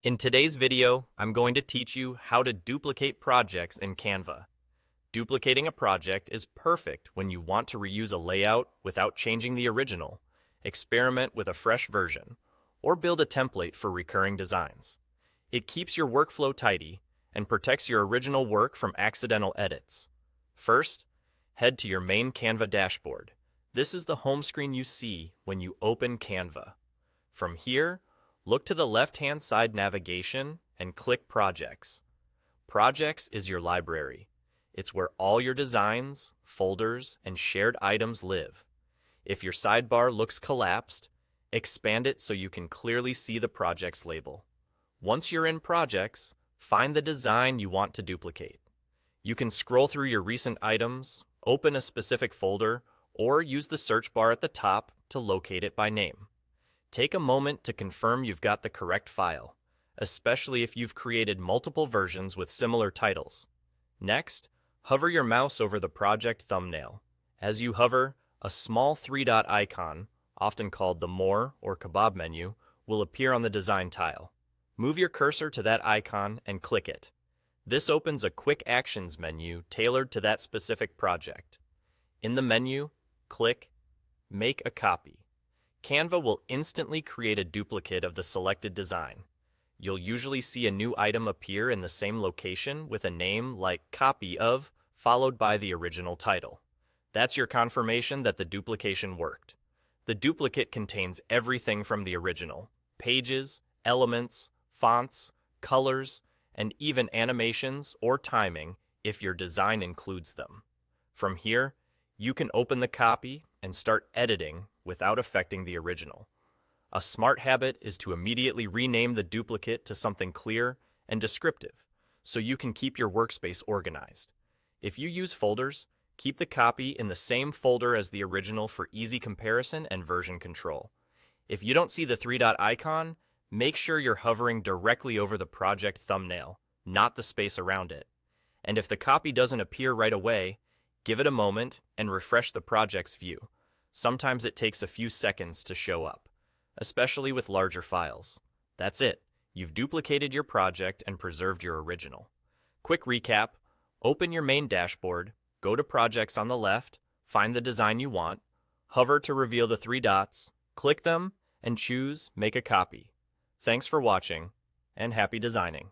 In today's video, I'm going to teach you how to duplicate projects in Canva. Duplicating a project is perfect when you want to reuse a layout without changing the original, experiment with a fresh version, or build a template for recurring designs. It keeps your workflow tidy and protects your original work from accidental edits. First, head to your main Canva dashboard. This is the home screen you see when you open Canva. From here, look to the left-hand side navigation and click Projects. Projects is your library. It's where all your designs, folders, and shared items live. If your sidebar looks collapsed, expand it so you can clearly see the project's label. Once you're in Projects, find the design you want to duplicate. You can scroll through your recent items, open a specific folder, or use the search bar at the top to locate it by name. Take a moment to confirm you've got the correct file, especially if you've created multiple versions with similar titles. Next, hover your mouse over the project thumbnail. As you hover, a small three-dot icon, often called the More or Kebab menu, will appear on the design tile. Move your cursor to that icon and click it. This opens a Quick Actions menu tailored to that specific project. In the menu, click Make a Copy. Canva will instantly create a duplicate of the selected design. You'll usually see a new item appear in the same location with a name like Copy of, followed by the original title. That's your confirmation that the duplication worked. The duplicate contains everything from the original: pages, elements, fonts, colors, and even animations or timing if your design includes them. From here, you can open the copy and start editing without affecting the original. A smart habit is to immediately rename the duplicate to something clear and descriptive, so you can keep your workspace organized. If you use folders, keep the copy in the same folder as the original for easy comparison and version control. If you don't see the three-dot icon, make sure you're hovering directly over the project thumbnail, not the space around it. And if the copy doesn't appear right away, give it a moment and refresh the project's view. Sometimes it takes a few seconds to show up, especially with larger files. That's it. You've duplicated your project and preserved your original. Quick recap: open your main dashboard, go to Projects on the left, find the design you want, hover to reveal the three dots, click them, and choose Make a Copy. Thanks for watching, and happy designing.